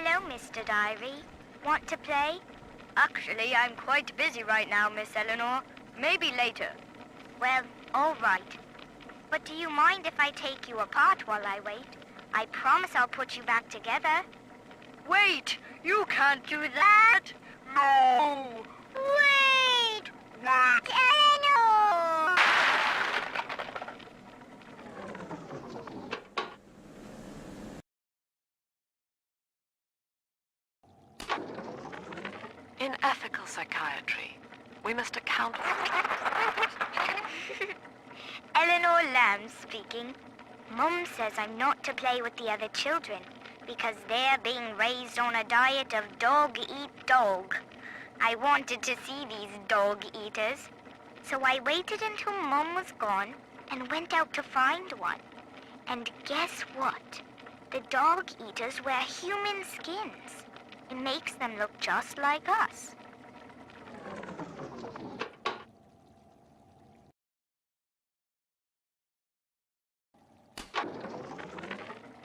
Hello, Mr. Diary. Want to play? Actually, I'm quite busy right now, Miss Eleanor. Maybe later. Well, all right. But do you mind if I take you apart while I wait? I promise I'll put you back together. Wait! You can't do that! No! Wait! Eleanor! In ethical psychiatry, we must account for... Eleanor Lamb speaking. Mum says I'm not to play with the other children because they're being raised on a diet of dog-eat-dog. I wanted to see these dog-eaters, so I waited until Mum was gone and went out to find one. And guess what? The dog-eaters wear human skins. It makes them look just like us.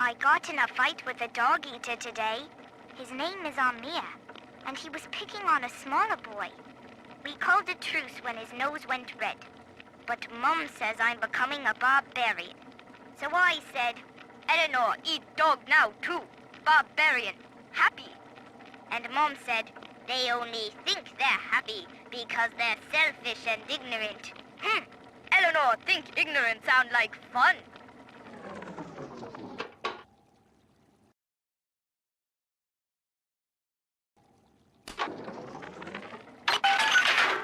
I got in a fight with a dog-eater today. His name is Amir, and he was picking on a smaller boy. We called a truce when his nose went red, but Mum says I'm becoming a barbarian. So I said, Eleanor, eat dog now, too. Barbarian. Happy. And Mum said, they only think they're happy because they're selfish and ignorant. Eleanor, think ignorant sound like fun.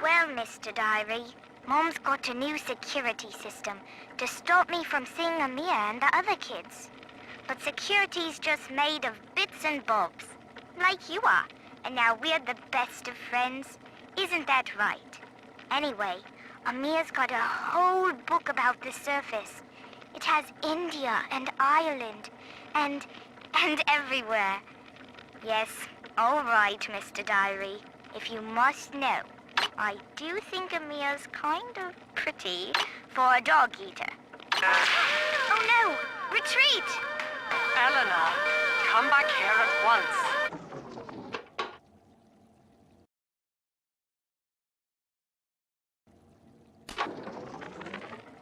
Well, Mr. Diary, Mom's got a new security system to stop me from seeing Amir and the other kids. But security's just made of bits and bobs, like you are, and now we're the best of friends. Isn't that right? Anyway, Amir's got a whole book about the surface. It has India and Ireland and everywhere. Yes, all right, Mr. Diary. If you must know, I do think Amir's kind of pretty for a dog-eater. Oh no! Retreat! Eleanor, come back here at once.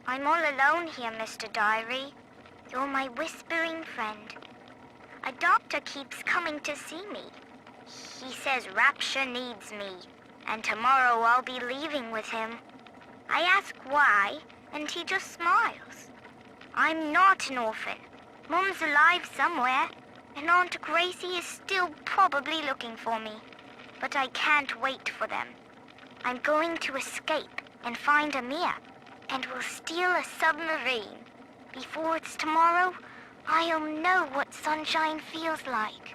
I'm all alone here, Mr. Diary. You're my whispering friend. A doctor keeps coming to see me. He says Rapture needs me, and tomorrow I'll be leaving with him. I ask why, and he just smiles. I'm not an orphan. Mum's alive somewhere, and Aunt Gracie is still probably looking for me. But I can't wait for them. I'm going to escape and find Amir, and we'll steal a submarine. Before it's tomorrow, I'll know what sunshine feels like.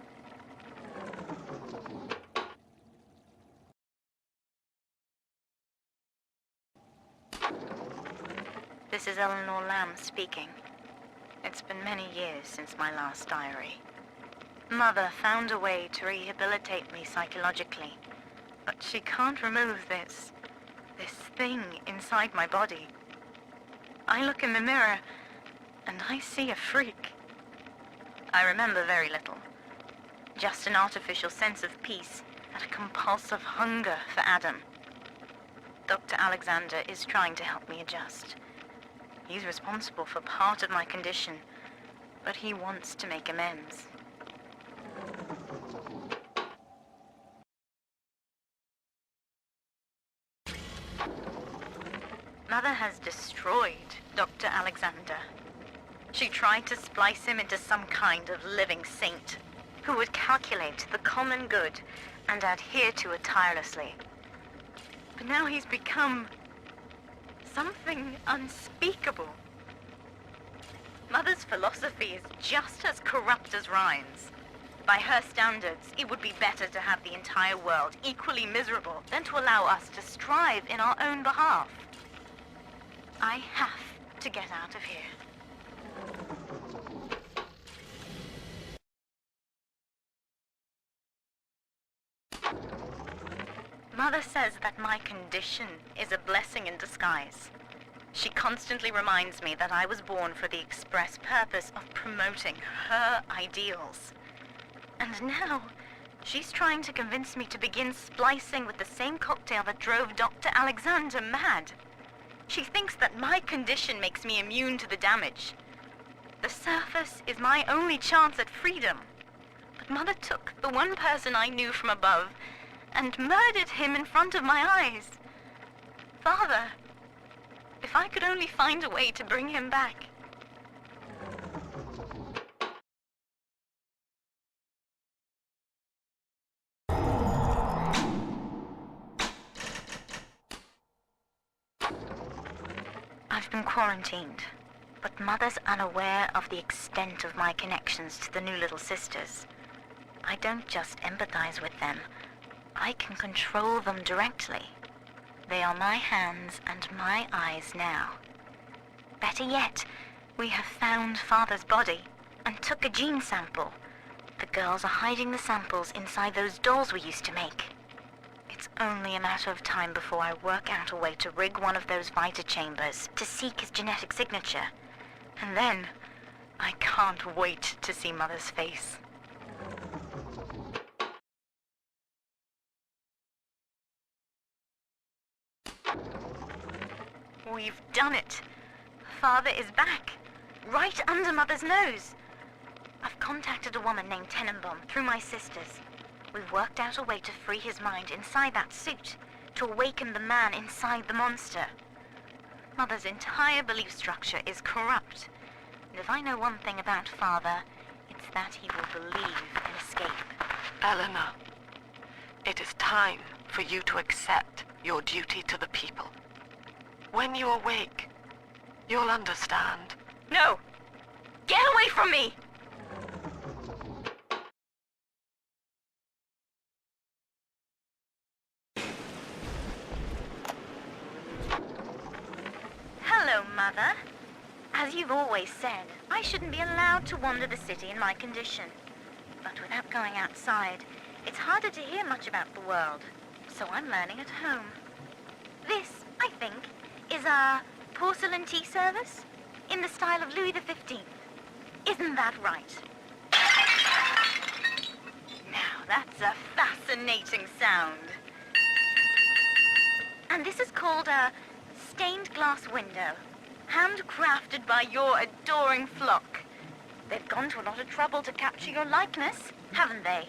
This is Eleanor Lamb speaking. It's been many years since my last diary. Mother found a way to rehabilitate me psychologically, but she can't remove this thing inside my body. I look in the mirror, and I see a freak. I remember very little. Just an artificial sense of peace and a compulsive hunger for Adam. Dr. Alexander is trying to help me adjust. He's responsible for part of my condition, but he wants to make amends. Mother has destroyed Dr. Alexander. She tried to splice him into some kind of living saint who would calculate the common good and adhere to it tirelessly. But now he's become something unspeakable. Mother's philosophy is just as corrupt as Ryan's. By her standards, it would be better to have the entire world equally miserable than to allow us to strive in our own behalf. I have to get out of here. Mother says that my condition is a blessing in disguise. She constantly reminds me that I was born for the express purpose of promoting her ideals. And now, she's trying to convince me to begin splicing with the same cocktail that drove Dr. Alexander mad. She thinks that my condition makes me immune to the damage. The surface is my only chance at freedom. But Mother took the one person I knew from above and murdered him in front of my eyes. Father, if I could only find a way to bring him back. I've been quarantined, but Mother's unaware of the extent of my connections to the new little sisters. I don't just empathize with them. I can control them directly. They are my hands and my eyes now. Better yet, we have found Father's body and took a gene sample. The girls are hiding the samples inside those dolls we used to make. It's only a matter of time before I work out a way to rig one of those vita chambers to seek his genetic signature. And then, I can't wait to see Mother's face. We've done it. Father is back, right under Mother's nose. I've contacted a woman named Tenenbaum through my sisters. We've worked out a way to free his mind inside that suit, to awaken the man inside the monster. Mother's entire belief structure is corrupt. And if I know one thing about Father, it's that he will believe in escape. Eleanor, it is time for you to accept your duty to the people. When you awake, you'll understand. No! Get away from me! Hello, Mother. As you've always said, I shouldn't be allowed to wander the city in my condition. But without going outside, it's harder to hear much about the world. So I'm learning at home. This, I think, is a porcelain tea service in the style of Louis XV. Isn't that right? Now, that's a fascinating sound. And this is called a stained glass window, handcrafted by your adoring flock. They've gone to a lot of trouble to capture your likeness, haven't they?